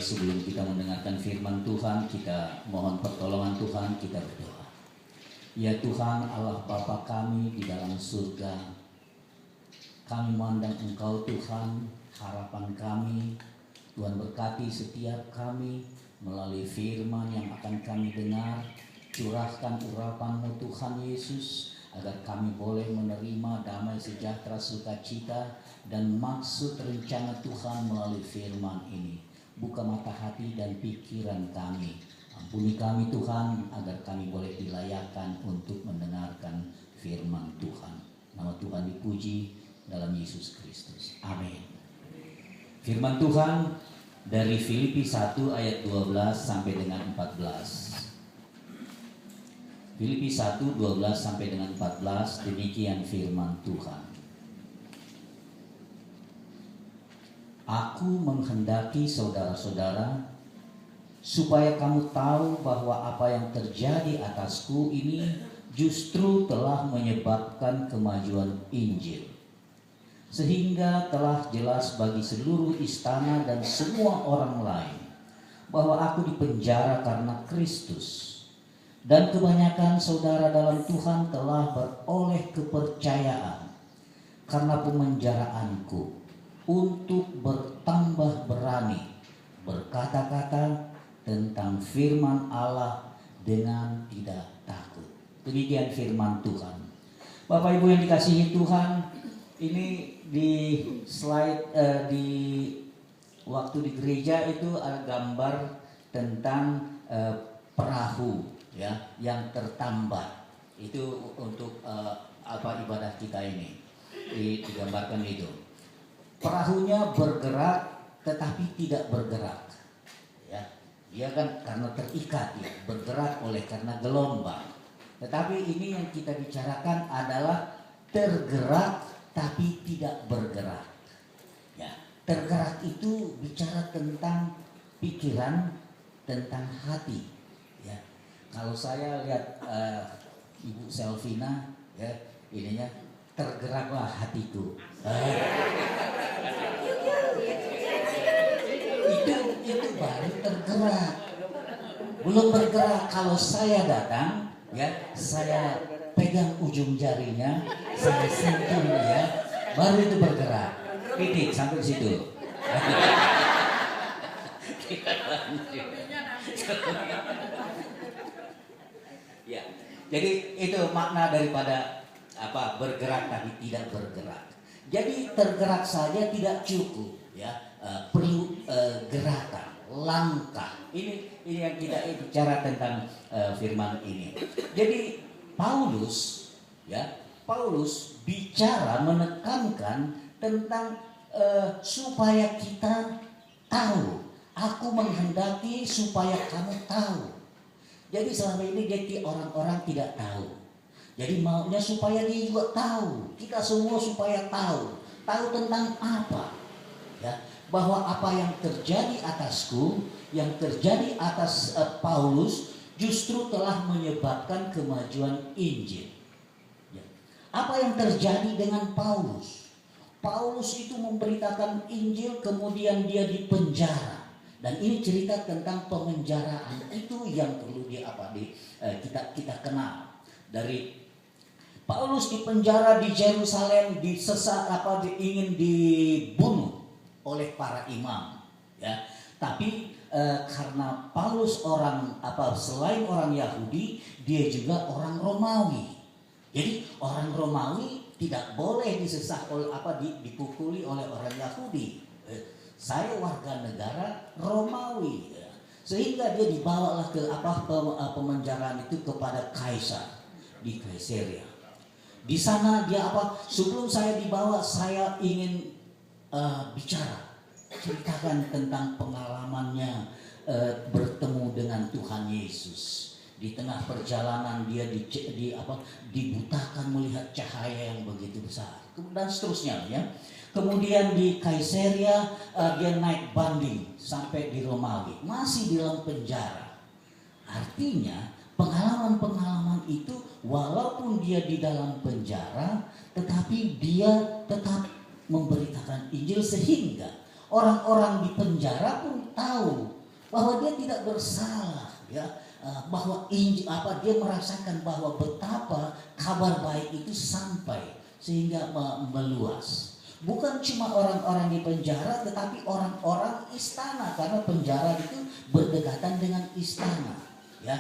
sebelum kita mendengarkan firman Tuhan, kita mohon pertolongan Tuhan, kita berdoa. Ya Tuhan Allah Bapa kami di dalam surga, kami memandang Engkau Tuhan, harapan kami. Tuhan berkati setiap kami melalui firman yang akan kami dengar. Curahkan urapan-Mu Tuhan Yesus, agar kami boleh menerima damai sejahtera sukacita dan maksud rencana Tuhan melalui firman ini. Buka mata hati dan pikiran kami. Ampuni kami Tuhan, agar kami boleh dilayakkan untuk mendengarkan firman Tuhan. Nama Tuhan dipuji dalam Yesus Kristus. Amin. Firman Tuhan dari Filipi 1 ayat 12 sampai dengan 14. Filipi 1, 12 sampai dengan 14, demikian firman Tuhan. Aku menghendaki saudara-saudara supaya kamu tahu bahwa apa yang terjadi atasku ini justru telah menyebabkan kemajuan Injil. Sehingga telah jelas bagi seluruh istana dan semua orang lain bahwa aku dipenjara karena Kristus. Dan kebanyakan saudara dalam Tuhan telah beroleh kepercayaan karena pemenjaraanku, untuk bertambah berani berkata-kata tentang firman Allah dengan tidak takut. Demikian firman Tuhan. Bapak Ibu yang dikasihi Tuhan, ini di slide di waktu di gereja itu ada gambar tentang perahu, ya, yang tertambat. Itu untuk ibadah kita ini digambarkan itu. Perahunya bergerak tetapi tidak bergerak, ya. Dia kan karena terikat, ya, bergerak oleh karena gelombang. Tetapi ini yang kita bicarakan adalah tergerak tapi tidak bergerak, ya. Tergerak itu bicara tentang pikiran, tentang hati, ya. Kalau saya lihat Ibu Selvina, ya, ininya tergeraklah hatiku. Itu baru tergerak. Belum bergerak kalau saya datang, ya, saya pegang ujung jarinya, saya sentuh, ya, baru itu bergerak. Titik sampai di situ. Ya, jadi itu makna daripada bergerak tapi tidak bergerak. Jadi tergerak saja tidak cukup, ya, perlu gerakan, langkah. Ini yang kita bicara tentang firman ini. Jadi Paulus bicara menekankan tentang supaya kita tahu. Aku menghendaki supaya kamu tahu. Jadi selama ini jadi orang-orang tidak tahu. Jadi maunya supaya dia juga tahu. Kita semua supaya tahu. Tahu tentang apa? Ya, bahwa apa yang terjadi atasku, yang terjadi atas Paulus justru telah menyebabkan kemajuan Injil. Ya. Apa yang terjadi dengan Paulus? Paulus itu memberitakan Injil, kemudian dia dipenjara. Dan ini cerita tentang pemenjaraan. Itu yang perlu kita kenal. Dari Paulus dipenjara di Yerusalem, ingin dibunuh oleh para imam, ya. Tapi karena Paulus selain orang Yahudi, dia juga orang Romawi. Jadi orang Romawi tidak boleh dipukuli oleh orang Yahudi. Saya warga negara Romawi, ya. Sehingga dia dibawalah ke pemenjaraan itu kepada Kaisar di Kaisaria. Di sana dia sebelum saya dibawa, saya ingin bicara, ceritakan tentang pengalamannya bertemu dengan Tuhan Yesus. Di tengah perjalanan dia dibutakan melihat cahaya yang begitu besar, dan seterusnya, ya. Kemudian di Kaisaria dia naik banding sampai di Romawi, masih di dalam penjara. Artinya pengalaman-pengalaman itu walaupun dia di dalam penjara, tetapi dia tetap memberitakan Injil sehingga orang-orang di penjara pun tahu bahwa dia tidak bersalah, ya. Bahwa dia merasakan bahwa betapa kabar baik itu sampai sehingga meluas. Bukan cuma orang-orang di penjara, tetapi orang-orang istana, karena penjara itu berdekatan dengan istana, ya.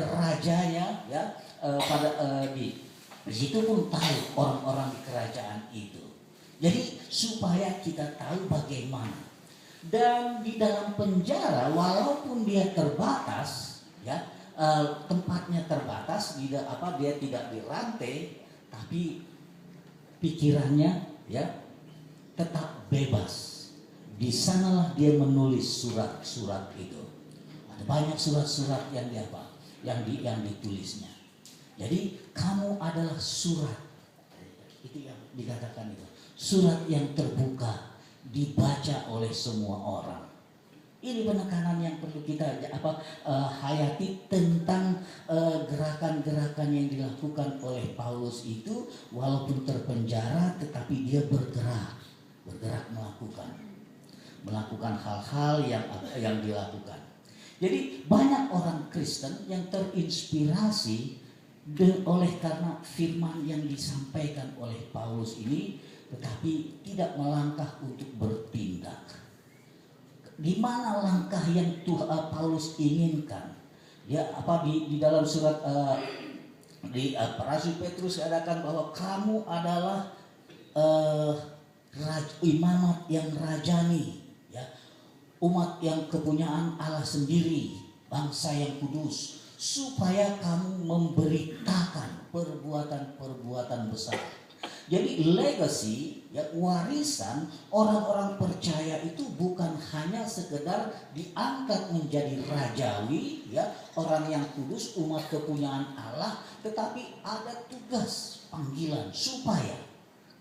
Rajanya, ya, di situ pun tahu orang-orang di kerajaan itu. Jadi supaya kita tahu bagaimana. Dan di dalam penjara, walaupun dia terbatas, ya, tempatnya terbatas, dia tidak dirantai, tapi pikirannya, ya, tetap bebas. Di sanalah dia menulis surat-surat itu. Ada banyak surat-surat yang ditulisnya. Jadi kamu adalah surat, itu yang dikatakan itu, surat yang terbuka, dibaca oleh semua orang. Ini penekanan yang perlu kita hayati tentang gerakan-gerakan yang dilakukan oleh Paulus itu, walaupun terpenjara tetapi dia bergerak melakukan hal-hal yang dilakukan. Jadi banyak orang Kristen yang terinspirasi karena firman yang disampaikan oleh Paulus ini, tetapi tidak melangkah untuk bertindak. Di mana langkah yang Paulus inginkan? Ya, di dalam surat di Rasul Petrus katakan bahwa kamu adalah imamat yang rajani, ya, umat yang kepunyaan Allah sendiri, bangsa yang kudus, supaya kamu memberitakan perbuatan-perbuatan besar. Jadi legacy, ya, warisan orang-orang percaya itu bukan hanya sekedar diangkat menjadi rajawi, ya, orang yang kudus, umat kepunyaan Allah, tetapi ada tugas panggilan supaya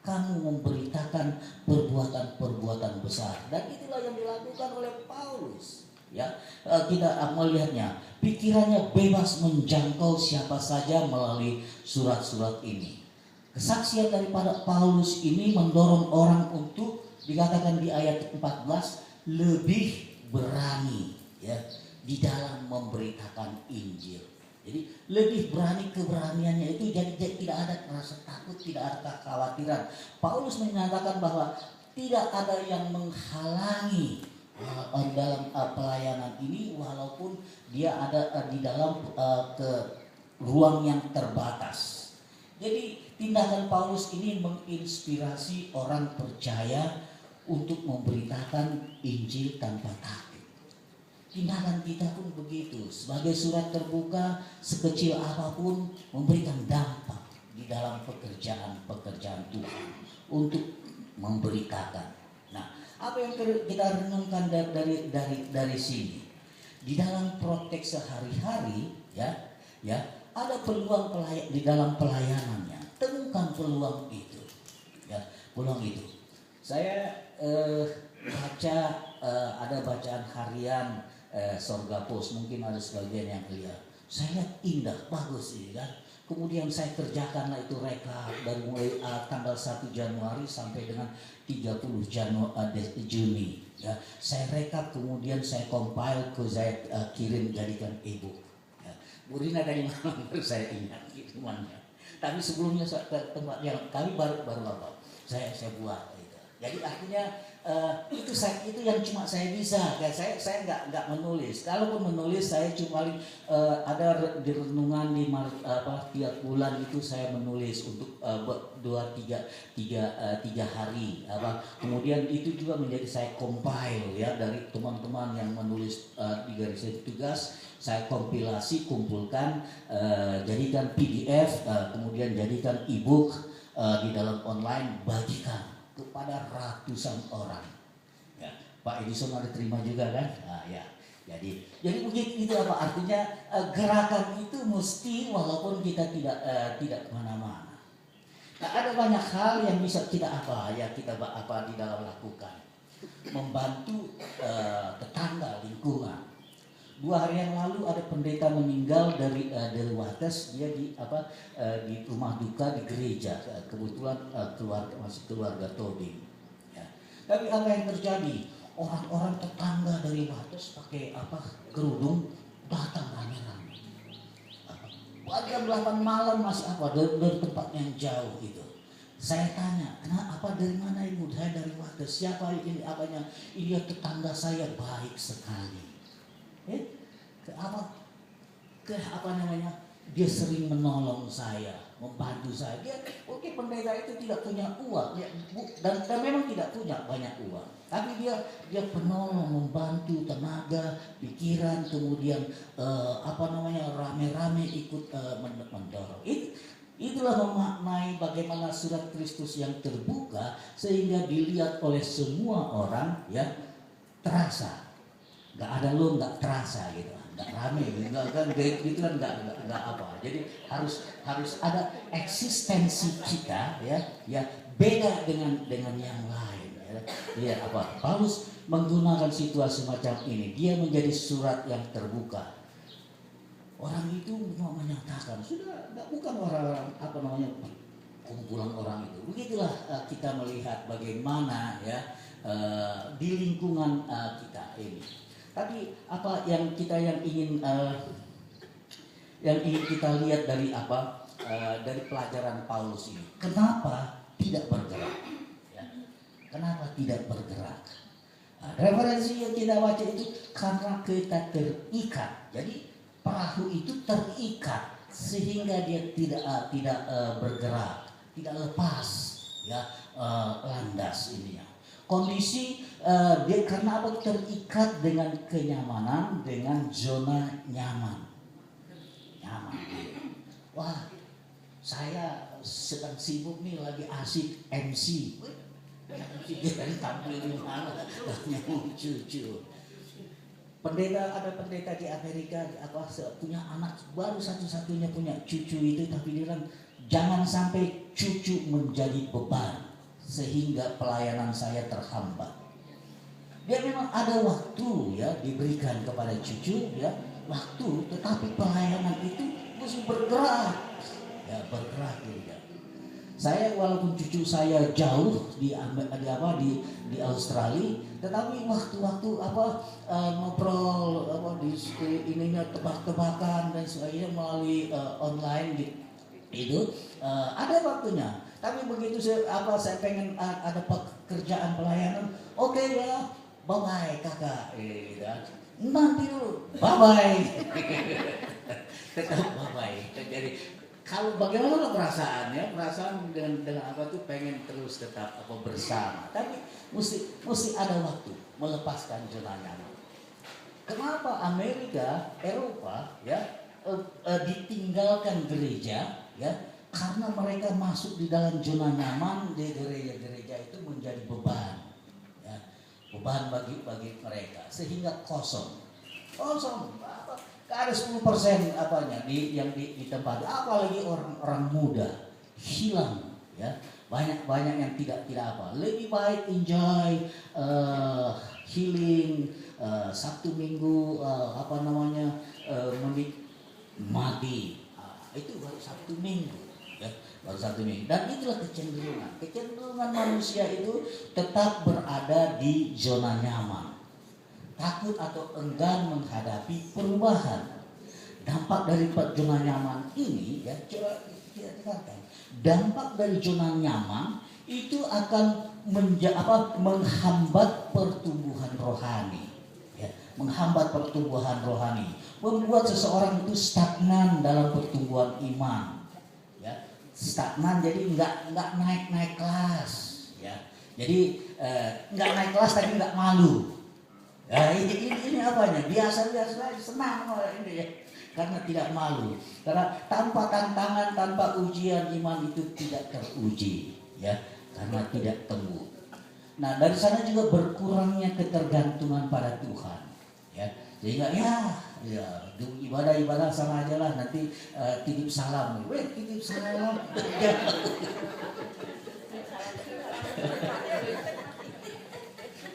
kamu memberitakan perbuatan-perbuatan besar. Dan itulah yang dilakukan oleh Paulus. Ya, kita melihatnya, pikirannya bebas menjangkau siapa saja melalui surat-surat ini. Kesaksian daripada Paulus ini mendorong orang untuk, dikatakan di ayat 14, lebih berani, ya, di dalam memberitakan Injil. Jadi lebih berani, keberaniannya itu jadi tidak ada rasa takut, tidak ada kekhawatiran. Paulus menyatakan bahwa tidak ada yang menghalangi dalam pelayanan ini, walaupun dia ada di dalam ruang yang terbatas. Jadi tindakan Paulus ini menginspirasi orang percaya untuk memberitakan Injil tanpa takut. Tindakan kita pun begitu, sebagai surat terbuka, sekecil apapun memberikan dampak di dalam pekerjaan Tuhan untuk memberitakan. Nah, apa yang kita renungkan dari sini? Di dalam praktek sehari-hari, ya, ada peluang di dalam pelayanannya. Temukan peluang itu, ya, peluang itu. Saya baca ada bacaan harian Sorga Pos, mungkin ada sebagian yang lihat. Saya lihat indah, bagus ini kan. Kemudian saya kerjakanlah itu rekap dari mulai tanggal 1 Januari sampai dengan 30 Juni. Ya, saya rekap, kemudian saya compile, saya kirim jadikan e-book. Ya. Bu Rina tadi malam baru saya ingat kirimannya. Tapi sebelumnya ke tempat yang kami baru apa? Saya buat. Gitu. Jadi artinya itu yang cuma saya bisa. Saya nggak menulis. Kalaupun menulis, saya cuma ada di renungan di tiap bulan itu saya menulis untuk 2-3 hari. Kemudian itu juga menjadi saya compile, ya, dari teman-teman yang menulis di garis tugas. Saya kompilasi, kumpulkan, jadikan PDF, kemudian jadikan e-book di dalam online, bagikan kepada ratusan orang. Ya, Pak Edison ada terima juga kan? Nah, ya. Jadi begitu itu apa artinya, gerakan itu mesti walaupun kita tidak kemana-mana. Nah, ada banyak hal yang bisa kita di dalam lakukan, membantu tetangga, lingkungan. 2 hari yang lalu ada pendeta meninggal dari Wates, dia di rumah duka di gereja, kebetulan keluarga Tobing. Ya. Tapi apa yang terjadi? Orang-orang tetangga dari Wates pakai kerudung datang rame-rame. Jam 8 malam masih dari tempat yang jauh itu. Saya tanya, kenapa, dari mana ibu? Saya dari Wates. Siapa ini? Apanya? Ini tetangga saya baik sekali. Dia sering menolong saya, membantu saya. Dia pendeta itu tidak punya uang, dan memang tidak punya banyak uang. Tapi dia penolong, membantu tenaga, pikiran, kemudian rame-rame ikut mendorong. Itulah memaknai bagaimana surat Kristus yang terbuka sehingga dilihat oleh semua orang, ya, terasa. Nggak ada lo nggak terasa gitu, nggak rame, gitu kan nggak apa. Jadi harus ada eksistensi kita, ya beda dengan yang lain. Ya, Paulus menggunakan situasi macam ini, dia menjadi surat yang terbuka. Orang itu mau menyatakan sudah bukan orang kumpulan orang itu. Begitulah kita melihat bagaimana, ya, di lingkungan kita ini. Tapi apa yang ingin kita lihat dari dari pelajaran Paulus ini? Kenapa tidak bergerak? Ya. Kenapa tidak bergerak? Referensi yang kita baca itu karena kita terikat. Jadi perahu itu terikat sehingga dia tidak bergerak, tidak lepas, ya, landas ininya. Kondisi dia karena terikat dengan kenyamanan, dengan zona nyaman. Wah, saya sedang sibuk nih, lagi asik MC. Dia tampil di mana? Yang lucu. Ada pendeta di Amerika punya anak baru satu-satunya punya cucu itu, tapi dia bilang jangan sampai cucu menjadi beban sehingga pelayanan saya terhambat. Dia memang ada waktu, ya, diberikan kepada cucu, ya, waktu, tetapi pelayanan itu mesti bergerak, ya, bergerak juga. Saya walaupun cucu saya jauh di Australia, tetapi waktu-waktu ngobrol di ininya tebak-tebakan dan sebagainya melalui online itu ada waktunya. Tapi begitu saya pengen ada pekerjaan pelayanan, oke, ya, bye bye kakak, nanti dulu, bye bye, tetap bye bye. Jadi kalau bagaimana perasaannya? Perasaan dengan pengen terus tetap bersama. Tapi mesti ada waktu melepaskan zona nyaman. Kenapa Amerika, Eropa, ya, ditinggalkan gereja, ya? Karena mereka masuk di dalam zona nyaman di gereja-gereja itu menjadi beban, ya, beban bagi mereka sehingga kosong. Gak ada 10% yang di tempat, apalagi orang muda hilang, ya, banyak yang tidak lebih baik enjoy healing Sabtu Minggu menikmati itu baru Sabtu Minggu, ya, baru Sabtu Minggu. Dan itulah kecenderungan manusia itu tetap berada di zona nyaman, takut atau enggan menghadapi perubahan. Dampak dari zona nyaman ini, ya, coba kita dengarkan. Dampak dari zona nyaman itu akan menghambat pertumbuhan rohani, ya, menghambat pertumbuhan rohani, membuat seseorang itu stagnan dalam pertumbuhan iman, ya, stagnan. Jadi nggak naik kelas, ya. Jadi nggak naik kelas tapi nggak malu. Ya, ini apanya? Biasa senang ini, ya, karena tidak malu. Karena tanpa tantangan, tanpa ujian iman itu tidak teruji, ya, karena tidak temu. Nah, dari sana juga berkurangnya ketergantungan pada Tuhan, ya. Sehingga ya ibadah sama aja lah, nanti titip salam. Titip salam.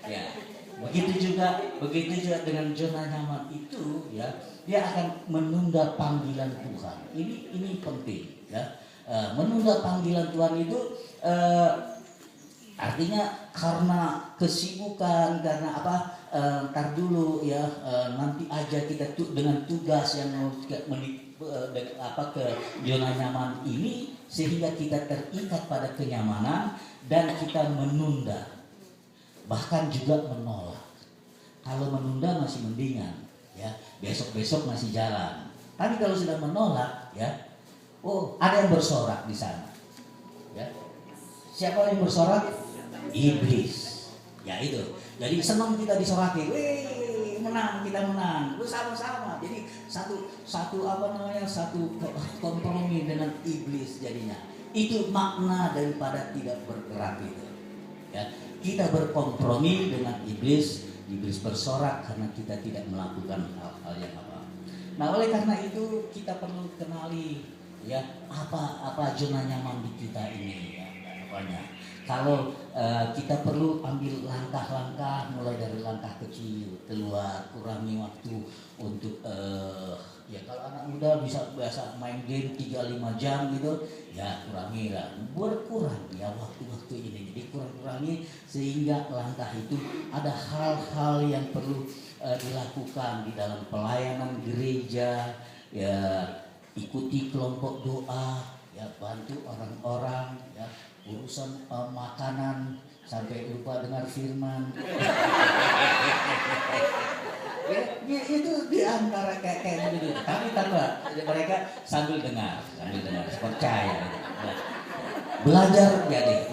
Ya. Begitu juga dengan zona nyaman itu, ya, dia akan menunda panggilan Tuhan. Ini penting, ya. Menunda panggilan Tuhan itu Artinya karena kesibukan, karena apa? Ntar dulu ya, nanti aja kita dengan tugas yang ke zona nyaman ini, sehingga kita terikat pada kenyamanan dan kita menunda, bahkan juga menolak. Kalau menunda masih mendingan, ya besok-besok masih jalan. Tapi kalau sudah menolak, ya, ada yang bersorak di sana, ya. Siapa yang bersorak? Iblis. Ya itu. Jadi senang kita disoraki. Wih, menang, kita menang. Bersama-sama. Jadi satu kompromi dengan iblis jadinya. Itu makna daripada tidak bergerak itu. Ya, kita berkompromi dengan iblis. Iblis bersorak karena kita tidak melakukan hal-hal yang apa. Nah, oleh karena itu kita perlu kenali, ya, apa zona nyaman di kita ini, ya, apanya. Kalau kita perlu ambil langkah-langkah, mulai dari langkah kecil, keluar, kurangi waktu untuk ya kalau anak muda bisa biasa main game 3-5 jam gitu, ya kurangi lah, berkurang ya waktu-waktu ini. Jadi kurangi sehingga langkah itu ada hal-hal yang perlu dilakukan di dalam pelayanan gereja, ya ikuti kelompok doa, ya bantu orang-orang, ya urusan makanan sampai lupa dengar firman. Ya, itu di antara kayak begitu. Tapi tanpa mereka sambil dengar, percaya. Ya. Belajar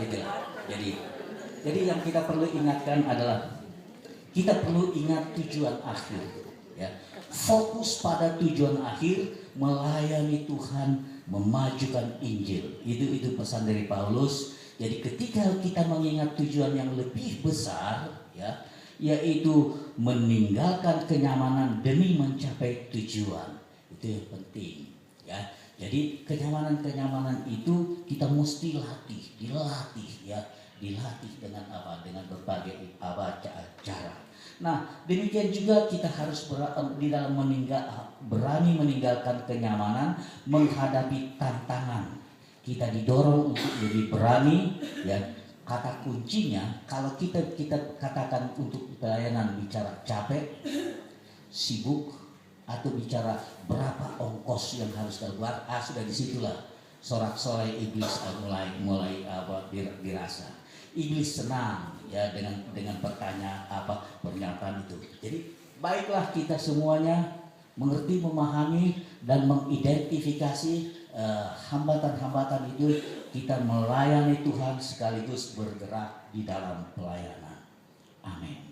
gitu. Jadi yang kita perlu ingatkan adalah kita perlu ingat tujuan akhir, ya. Fokus pada tujuan akhir, melayani Tuhan, memajukan Injil. Itu pesan dari Paulus. Jadi ketika kita mengingat tujuan yang lebih besar, ya, yaitu meninggalkan kenyamanan demi mencapai tujuan, itu yang penting, ya. Jadi kenyamanan itu kita mesti dilatih, ya, dilatih dengan apa? Dengan berbagai cara. Nah, demikian juga kita harus di dalam berani meninggalkan kenyamanan, menghadapi tantangan. Kita didorong untuk lebih berani, ya. Kata kuncinya, kalau kita katakan untuk pelayanan bicara capek, sibuk, atau bicara berapa ongkos yang harus keluar, sudah disitulah sorak-sorai iblis mulai dirasa. Iblis senang, ya, dengan pernyataan itu. Jadi baiklah kita semuanya mengerti, memahami, dan mengidentifikasi hambatan-hambatan itu, kita melayani Tuhan sekaligus bergerak di dalam pelayanan. Amin.